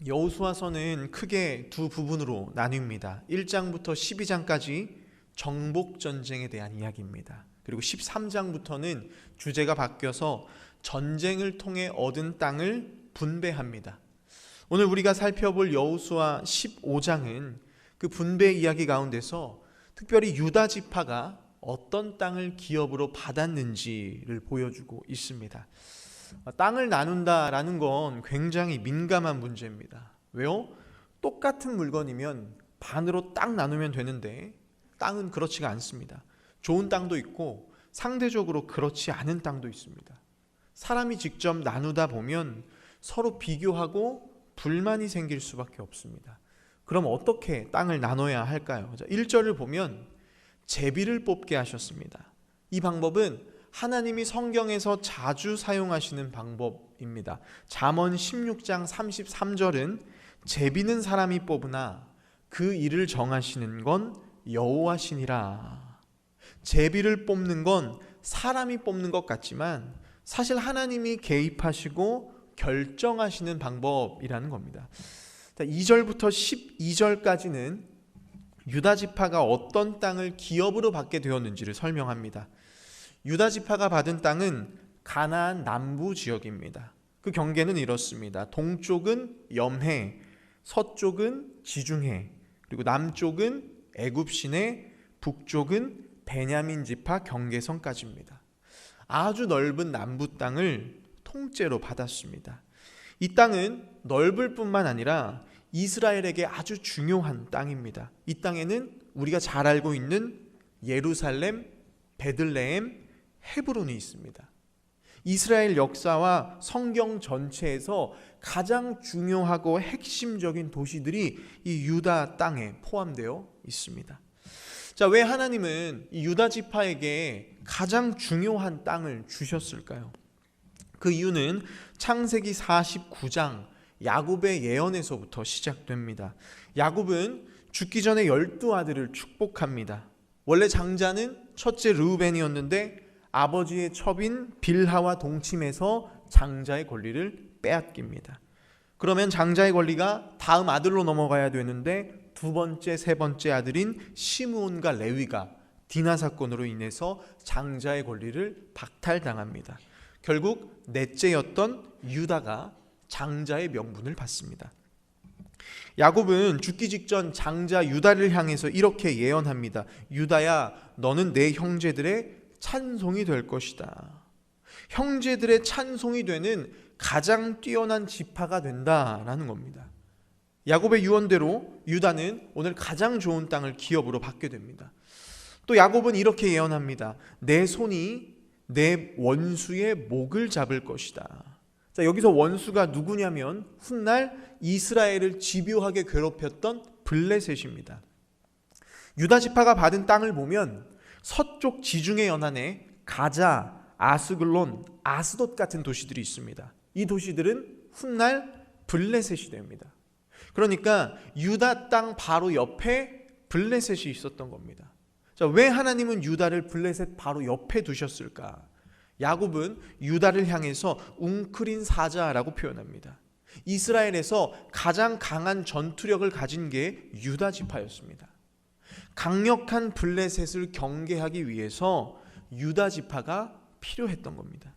여호수아서는 크게 두 부분으로 나뉩니다. 1장부터 12장까지 정복 전쟁에 대한 이야기입니다. 그리고 13장부터는 주제가 바뀌어서 전쟁을 통해 얻은 땅을 분배합니다. 오늘 우리가 살펴볼 여호수아 15장은 그 분배 이야기 가운데서 특별히 유다 지파가 어떤 땅을 기업으로 받았는지를 보여주고 있습니다. 땅을 나눈다라는 건 굉장히 민감한 문제입니다. 왜요? 똑같은 물건이면 반으로 딱 나누면 되는데 땅은 그렇지가 않습니다. 좋은 땅도 있고 상대적으로 그렇지 않은 땅도 있습니다. 사람이 직접 나누다 보면 서로 비교하고 불만이 생길 수밖에 없습니다. 그럼 어떻게 땅을 나눠야 할까요? 1절을 보면 제비를 뽑게 하셨습니다. 이 방법은 하나님이 성경에서 자주 사용하시는 방법입니다. 잠언 16장 33절은 제비는 사람이 뽑으나 그 일을 정하시는 건 여호와시니라. 제비를 뽑는 건 사람이 뽑는 것 같지만 사실 하나님이 개입하시고 결정하시는 방법이라는 겁니다. 2절부터 12절까지는 유다 지파가 어떤 땅을 기업으로 받게 되었는지를 설명합니다. 유다 지파가 받은 땅은 가나안 남부 지역입니다. 그 경계는 이렇습니다. 동쪽은 염해, 서쪽은 지중해, 그리고 남쪽은 애굽 시내, 북쪽은 베냐민 지파 경계선까지입니다. 아주 넓은 남부 땅을 통째로 받았습니다. 이 땅은 넓을 뿐만 아니라 이스라엘에게 아주 중요한 땅입니다. 이 땅에는 우리가 잘 알고 있는 예루살렘, 베들레헴, 헤브론이 있습니다. 이스라엘 역사와 성경 전체에서 가장 중요하고 핵심적인 도시들이 이 유다 땅에 포함되어 있습니다. 자, 왜 하나님은 이 유다 지파에게 가장 중요한 땅을 주셨을까요? 그 이유는 창세기 49장 야곱의 예언에서부터 시작됩니다. 야곱은 죽기 전에 12아들을 축복합니다. 원래 장자는 첫째 르우벤이었는데 아버지의 첩인 빌하와 동침해서 장자의 권리를 빼앗깁니다. 그러면 장자의 권리가 다음 아들로 넘어가야 되는데 두 번째, 세 번째 아들인 시므온과 레위가 디나 사건으로 인해서 장자의 권리를 박탈당합니다. 결국 넷째였던 유다가 장자의 명분을 받습니다. 야곱은 죽기 직전 장자 유다를 향해서 이렇게 예언합니다. 유다야, 너는 내 형제들의 찬송이 될 것이다. 형제들의 찬송이 되는 가장 뛰어난 지파가 된다라는 겁니다. 야곱의 유언대로 유다는 오늘 가장 좋은 땅을 기업으로 받게 됩니다. 또 야곱은 이렇게 예언합니다. 내 손이 내 원수의 목을 잡을 것이다. 자, 여기서 원수가 누구냐면 훗날 이스라엘을 집요하게 괴롭혔던 블레셋입니다. 유다 지파가 받은 땅을 보면 서쪽 지중해 연안에 가자, 아스글론, 아스돗 같은 도시들이 있습니다. 이 도시들은 훗날 블레셋이 됩니다. 그러니까 유다 땅 바로 옆에 블레셋이 있었던 겁니다. 자, 왜 하나님은 유다를 블레셋 바로 옆에 두셨을까? 야곱은 유다를 향해서 웅크린 사자라고 표현합니다. 이스라엘에서 가장 강한 전투력을 가진 게 유다 지파였습니다. 강력한 블레셋을 경계하기 위해서 유다 지파가 필요했던 겁니다.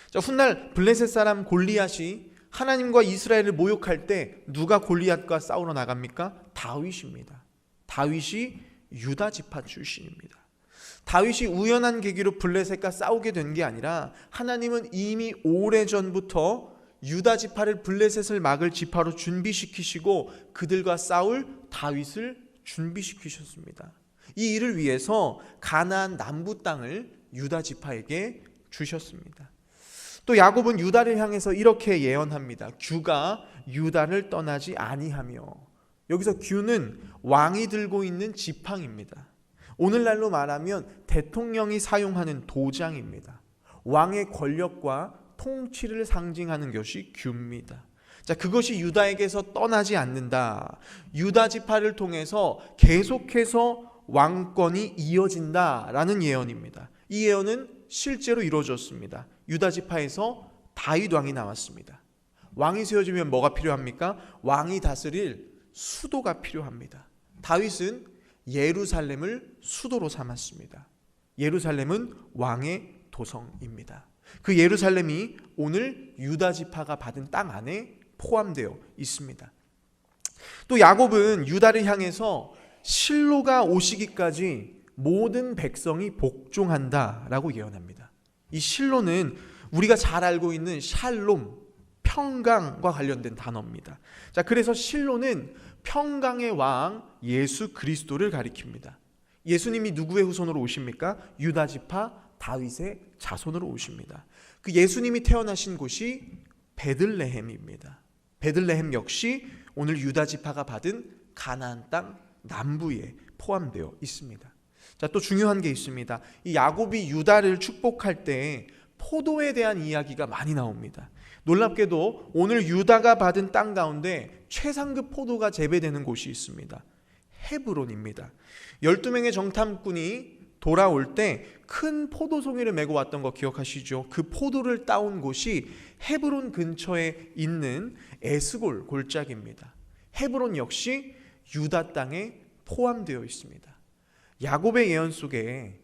자, 훗날 블레셋 사람 골리앗이 하나님과 이스라엘을 모욕할 때 누가 골리앗과 싸우러 나갑니까? 다윗입니다. 다윗이 유다 지파 출신입니다. 다윗이 우연한 계기로 블레셋과 싸우게 된 게 아니라 하나님은 이미 오래전부터 유다 지파를 블레셋을 막을 지파로 준비시키시고 그들과 싸울 다윗을 준비시키셨습니다. 이 일을 위해서 가나안 남부 땅을 유다 지파에게 주셨습니다. 또 야곱은 유다를 향해서 이렇게 예언합니다. 규가 유다를 떠나지 아니하며. 여기서 규는 왕이 들고 있는 지팡입니다. 오늘날로 말하면 대통령이 사용하는 도장입니다. 왕의 권력과 통치를 상징하는 것이 규입니다. 자, 그것이 유다에게서 떠나지 않는다. 유다 지파를 통해서 계속해서 왕권이 이어진다라는 예언입니다. 이 예언은 실제로 이루어졌습니다. 유다 지파에서 다윗 왕이 나왔습니다. 왕이 세워지면 뭐가 필요합니까? 왕이 다스릴 수도가 필요합니다. 다윗은 예루살렘을 수도로 삼았습니다. 예루살렘은 왕의 도성입니다. 그 예루살렘이 오늘 유다 지파가 받은 땅 안에 포함되어 있습니다. 또 야곱은 유다를 향해서 실로가 오시기까지 모든 백성이 복종한다라고 예언합니다. 이 실로는 우리가 잘 알고 있는 샬롬, 평강과 관련된 단어입니다. 자, 그래서 실로는 평강의 왕 예수 그리스도를 가리킵니다. 예수님이 누구의 후손으로 오십니까? 유다 지파 다윗의 자손으로 오십니다. 그 예수님이 태어나신 곳이 베들레헴입니다. 베들레헴 역시 오늘 유다 지파가 받은 가나안 땅 남부에 포함되어 있습니다. 자, 또 중요한 게 있습니다. 이 야곱이 유다를 축복할 때 포도에 대한 이야기가 많이 나옵니다. 놀랍게도 오늘 유다가 받은 땅 가운데 최상급 포도가 재배되는 곳이 있습니다. 헤브론입니다. 12명의 정탐꾼이 돌아올 때 큰 포도 송이를 메고 왔던 거 기억하시죠? 그 포도를 따온 곳이 헤브론 근처에 있는 에스골 골짜기입니다. 헤브론 역시 유다 땅에 포함되어 있습니다. 야곱의 예언 속에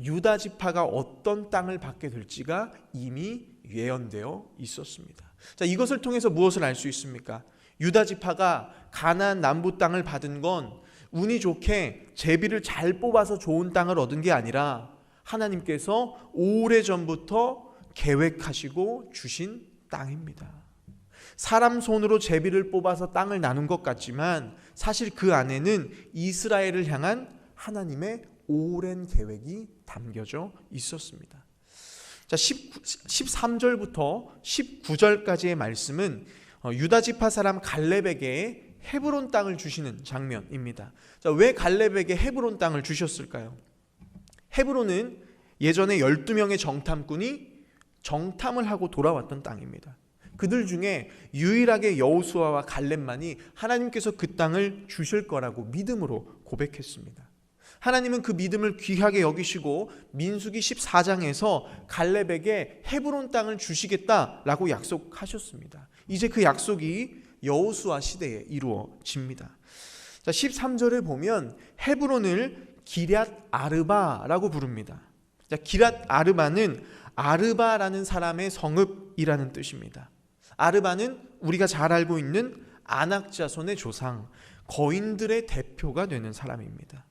유다 지파가 어떤 땅을 받게 될지가 이미 예언되어 있었습니다. 자, 이것을 통해서 무엇을 알 수 있습니까? 유다 지파가 가나안 남부 땅을 받은 건 운이 좋게 제비를 잘 뽑아서 좋은 땅을 얻은 게 아니라 하나님께서 오래전부터 계획하시고 주신 땅입니다. 사람 손으로 제비를 뽑아서 땅을 나눈 것 같지만 사실 그 안에는 이스라엘을 향한 하나님의 오랜 계획이 담겨져 있었습니다. 자, 13절부터 19절까지의 말씀은 유다 지파 사람 갈렙에게 헤브론 땅을 주시는 장면입니다. 자, 왜 갈렙에게 헤브론 땅을 주셨을까요? 헤브론은 예전에 12명의 정탐꾼이 정탐을 하고 돌아왔던 땅입니다. 그들 중에 유일하게 여호수아와 갈렙만이 하나님께서 그 땅을 주실 거라고 믿음으로 고백했습니다. 하나님은 그 믿음을 귀하게 여기시고 민수기 14장에서 갈렙에게 헤브론 땅을 주시겠다라고 약속하셨습니다. 이제 그 약속이 여호수아 시대에 이루어집니다. 자, 13절을 보면 헤브론을 기럇 아르바라고 부릅니다. 자, 기럇 아르바는 아르바라는 사람의 성읍이라는 뜻입니다. 아르바는 우리가 잘 알고 있는 아낙 자손의 조상, 거인들의 대표가 되는 사람입니다.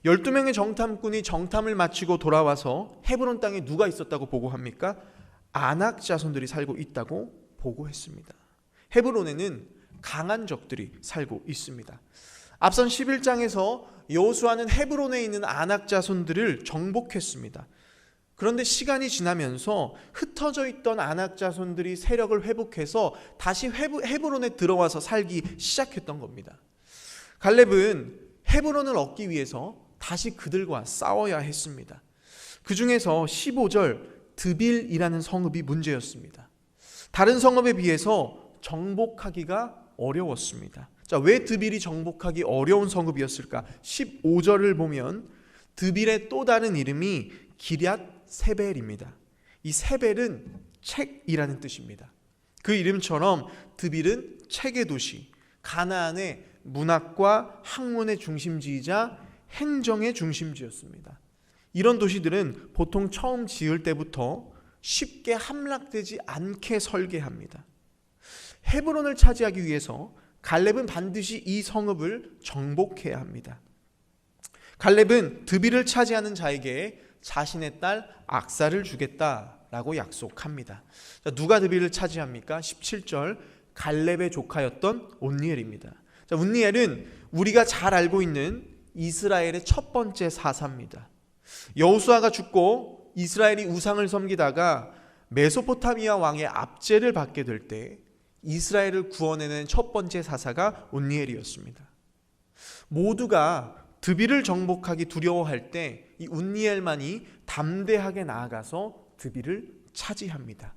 12명의 정탐꾼이 정탐을 마치고 돌아와서 헤브론 땅에 누가 있었다고 보고합니까? 아낙 자손들이 살고 있다고 보고했습니다. 헤브론에는 강한 적들이 살고 있습니다. 앞선 11장에서 여호수아는 헤브론에 있는 아낙 자손들을 정복했습니다. 그런데 시간이 지나면서 흩어져 있던 아낙 자손들이 세력을 회복해서 다시 헤브론에 들어와서 살기 시작했던 겁니다. 갈렙은 헤브론을 얻기 위해서 다시 그들과 싸워야 했습니다. 그 중에서 15절 드빌이라는 성읍이 문제였습니다. 다른 성읍에 비해서 정복하기가 어려웠습니다. 자, 왜 드빌이 정복하기 어려운 성읍이었을까? 15절을 보면 드빌의 또 다른 이름이 기럇 세벨입니다. 이 세벨은 책이라는 뜻입니다. 그 이름처럼 드빌은 책의 도시, 가나안의 문학과 학문의 중심지이자 행정의 중심지였습니다. 이런 도시들은 보통 처음 지을 때부터 쉽게 함락되지 않게 설계합니다. 헤브론을 차지하기 위해서 갈렙은 반드시 이 성읍을 정복해야 합니다. 갈렙은 드빌을 차지하는 자에게 자신의 딸 악사를 주겠다라고 약속합니다. 자, 누가 드빌을 차지합니까? 17절 갈렙의 조카였던 온니엘입니다. 자, 온니엘은 우리가 잘 알고 있는 이스라엘의 첫 번째 사사입니다. 여호수아가 죽고 이스라엘이 우상을 섬기다가 메소포타미아 왕의 압제를 받게 될 때 이스라엘을 구원해낸 첫 번째 사사가 온니엘이었습니다. 모두가 드빌을 정복하기 두려워할 때 이 온니엘만이 담대하게 나아가서 드빌을 차지합니다.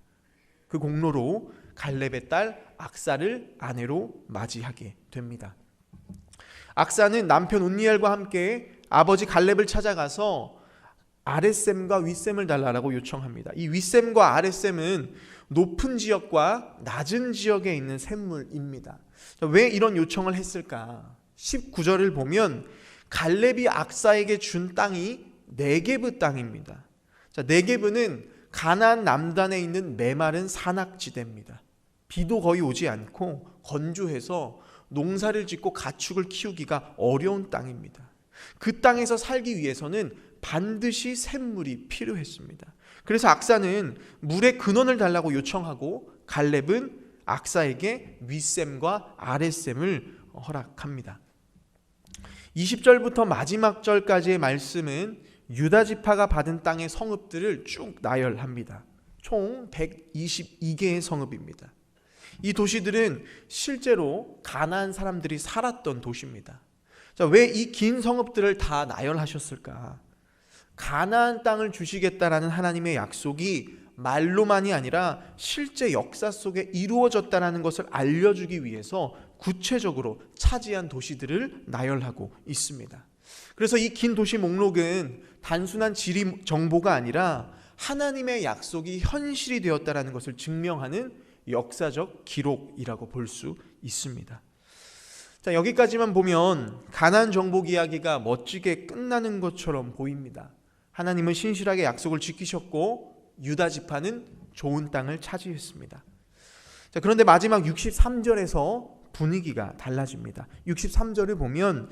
그 공로로 갈렙의 딸 악사를 아내로 맞이하게 됩니다. 악사는 남편 온니엘과 함께 아버지 갈렙을 찾아가서 아랫셈과 윗셈을 달라라고 요청합니다. 이 윗셈과 아랫셈은 높은 지역과 낮은 지역에 있는 샘물입니다. 왜 이런 요청을 했을까? 19절을 보면 갈렙이 악사에게 준 땅이 네게브 땅입니다. 네게브는 가나안 남단에 있는 메마른 산악지대입니다. 비도 거의 오지 않고 건조해서 농사를 짓고 가축을 키우기가 어려운 땅입니다. 그 땅에서 살기 위해서는 반드시 샘물이 필요했습니다. 그래서 악사는 물의 근원을 달라고 요청하고 갈렙은 악사에게 윗셈과 아랫셈을 허락합니다. 20절부터 마지막 절까지의 말씀은 유다 지파가 받은 땅의 성읍들을 쭉 나열합니다. 총 122개의 성읍입니다. 이 도시들은 실제로 가나안 사람들이 살았던 도시입니다. 왜 이 긴 성읍들을 다 나열하셨을까? 가나안 땅을 주시겠다라는 하나님의 약속이 말로만이 아니라 실제 역사 속에 이루어졌다는 것을 알려주기 위해서 구체적으로 차지한 도시들을 나열하고 있습니다. 그래서 이 긴 도시 목록은 단순한 지리 정보가 아니라 하나님의 약속이 현실이 되었다는 것을 증명하는 역사적 기록이라고 볼 수 있습니다. 자, 여기까지만 보면 가나안 정복 이야기가 멋지게 끝나는 것처럼 보입니다. 하나님은 신실하게 약속을 지키셨고 유다 지파는 좋은 땅을 차지했습니다. 자, 그런데 마지막 63절에서 분위기가 달라집니다. 63절을 보면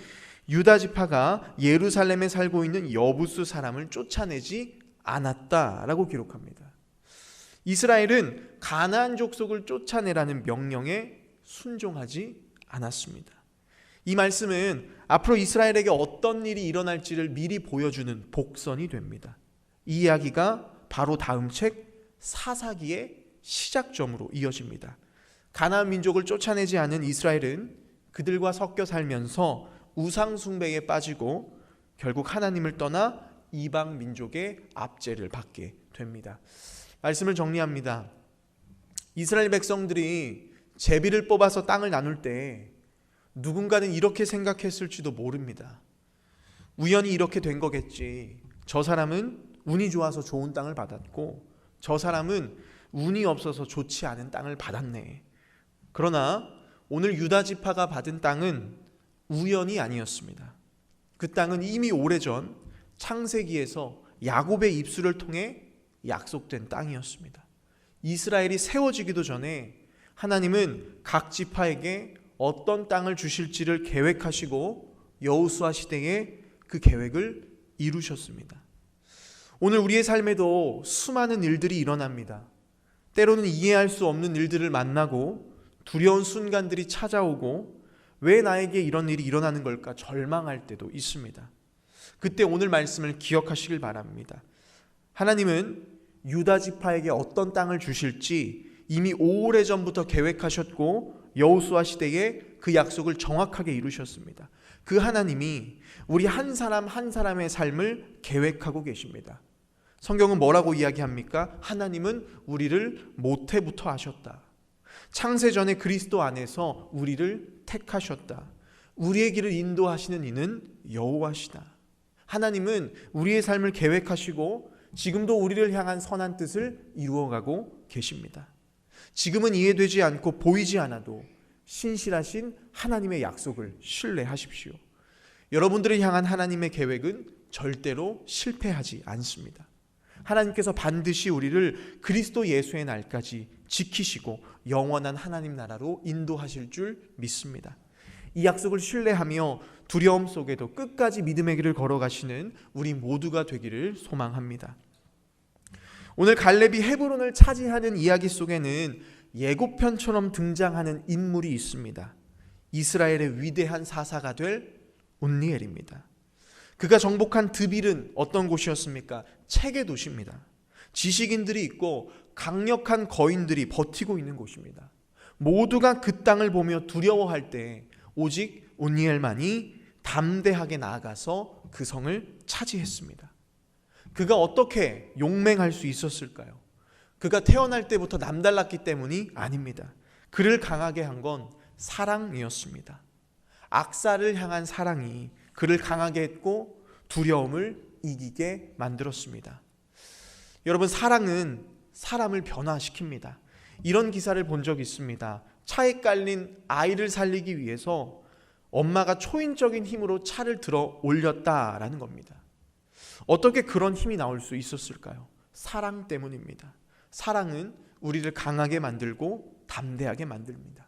유다 지파가 예루살렘에 살고 있는 여부스 사람을 쫓아내지 않았다라고 기록합니다. 이스라엘은 가나안 족속을 쫓아내라는 명령에 순종하지 않았습니다. 이 말씀은 앞으로 이스라엘에게 어떤 일이 일어날지를 미리 보여주는 복선이 됩니다. 이 이야기가 바로 다음 책 사사기의 시작점으로 이어집니다. 가나안 민족을 쫓아내지 않은 이스라엘은 그들과 섞여 살면서 우상 숭배에 빠지고 결국 하나님을 떠나 이방 민족의 압제를 받게 됩니다. 말씀을 정리합니다. 이스라엘 백성들이 제비를 뽑아서 땅을 나눌 때 누군가는 이렇게 생각했을지도 모릅니다. 우연히 이렇게 된 거겠지. 저 사람은 운이 좋아서 좋은 땅을 받았고 저 사람은 운이 없어서 좋지 않은 땅을 받았네. 그러나 오늘 유다 지파가 받은 땅은 우연이 아니었습니다. 그 땅은 이미 오래전 창세기에서 야곱의 입술을 통해 약속된 땅이었습니다. 이스라엘이 세워지기도 전에 하나님은 각 지파에게 어떤 땅을 주실지를 계획하시고 여호수아 시대에 그 계획을 이루셨습니다. 오늘 우리의 삶에도 수많은 일들이 일어납니다. 때로는 이해할 수 없는 일들을 만나고 두려운 순간들이 찾아오고 왜 나에게 이런 일이 일어나는 걸까 절망할 때도 있습니다. 그때 오늘 말씀을 기억하시길 바랍니다. 하나님은 유다 지파에게 어떤 땅을 주실지 이미 오래전부터 계획하셨고 여호수아 시대에 그 약속을 정확하게 이루셨습니다. 그 하나님이 우리 한 사람 한 사람의 삶을 계획하고 계십니다. 성경은 뭐라고 이야기합니까? 하나님은 우리를 모태부터 아셨다. 창세전에 그리스도 안에서 우리를 택하셨다. 우리의 길을 인도하시는 이는 여호와시다. 하나님은 우리의 삶을 계획하시고 지금도 우리를 향한 선한 뜻을 이루어가고 계십니다. 지금은 이해되지 않고 보이지 않아도 신실하신 하나님의 약속을 신뢰하십시오. 여러분들을 향한 하나님의 계획은 절대로 실패하지 않습니다. 하나님께서 반드시 우리를 그리스도 예수의 날까지 지키시고 영원한 하나님 나라로 인도하실 줄 믿습니다. 이 약속을 신뢰하며 두려움 속에도 끝까지 믿음의 길을 걸어가시는 우리 모두가 되기를 소망합니다. 오늘 갈렙이 헤브론을 차지하는 이야기 속에는 예고편처럼 등장하는 인물이 있습니다. 이스라엘의 위대한 사사가 될 온니엘입니다. 그가 정복한 드빌은 어떤 곳이었습니까? 책의 도시입니다. 지식인들이 있고 강력한 거인들이 버티고 있는 곳입니다. 모두가 그 땅을 보며 두려워할 때 오직 온니엘만이 담대하게 나아가서 그 성을 차지했습니다. 그가 어떻게 용맹할 수 있었을까요? 그가 태어날 때부터 남달랐기 때문이 아닙니다. 그를 강하게 한 건 사랑이었습니다. 악사를 향한 사랑이 그를 강하게 했고 두려움을 이기게 만들었습니다. 여러분, 사랑은 사람을 변화시킵니다. 이런 기사를 본 적이 있습니다. 차에 깔린 아이를 살리기 위해서 엄마가 초인적인 힘으로 차를 들어 올렸다라는 겁니다. 어떻게 그런 힘이 나올 수 있었을까요? 사랑 때문입니다. 사랑은 우리를 강하게 만들고 담대하게 만듭니다.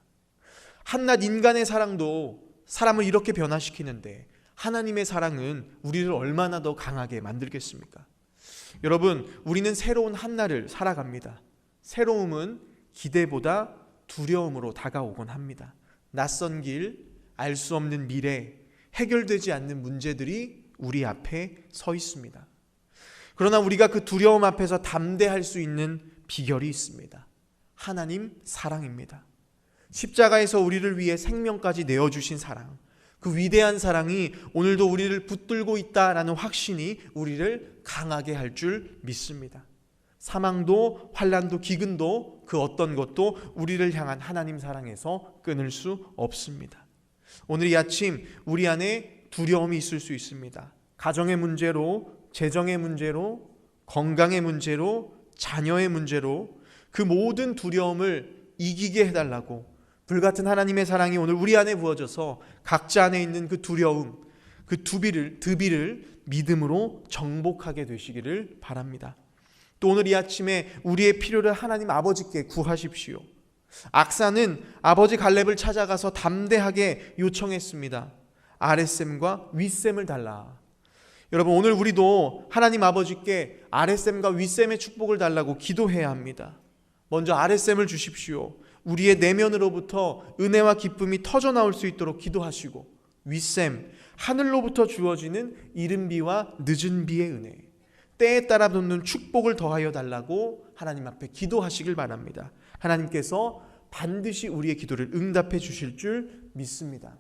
한낱 인간의 사랑도 사람을 이렇게 변화시키는데 하나님의 사랑은 우리를 얼마나 더 강하게 만들겠습니까? 여러분, 우리는 새로운 한날을 살아갑니다. 새로움은 기대보다 두려움으로 다가오곤 합니다. 낯선 길, 알 수 없는 미래, 해결되지 않는 문제들이 우리 앞에 서 있습니다. 그러나 우리가 그 두려움 앞에서 담대할 수 있는 비결이 있습니다. 하나님 사랑입니다. 십자가에서 우리를 위해 생명까지 내어주신 사랑, 그 위대한 사랑이 오늘도 우리를 붙들고 있다라는 확신이 우리를 강하게 할 줄 믿습니다. 사망도 환난도 기근도 그 어떤 것도 우리를 향한 하나님 사랑에서 끊을 수 없습니다. 오늘 이 아침 우리 안에 두려움이 있을 수 있습니다. 가정의 문제로, 재정의 문제로, 건강의 문제로, 자녀의 문제로 그 모든 두려움을 이기게 해달라고 불같은 하나님의 사랑이 오늘 우리 안에 부어져서 각자 안에 있는 그 두려움, 그 드비를 믿음으로 정복하게 되시기를 바랍니다. 또 오늘 이 아침에 우리의 필요를 하나님 아버지께 구하십시오. 악사는 아버지 갈렙을 찾아가서 담대하게 요청했습니다. 아랫셈과 윗셈을 달라. 여러분, 오늘 우리도 하나님 아버지께 아랫셈과 윗셈의 축복을 달라고 기도해야 합니다. 먼저 아랫셈을 주십시오. 우리의 내면으로부터 은혜와 기쁨이 터져나올 수 있도록 기도하시고, 윗셈, 하늘로부터 주어지는 이른 비와 늦은 비의 은혜, 때에 따라 돕는 축복을 더하여 달라고 하나님 앞에 기도하시길 바랍니다. 하나님께서 반드시 우리의 기도를 응답해 주실 줄 믿습니다.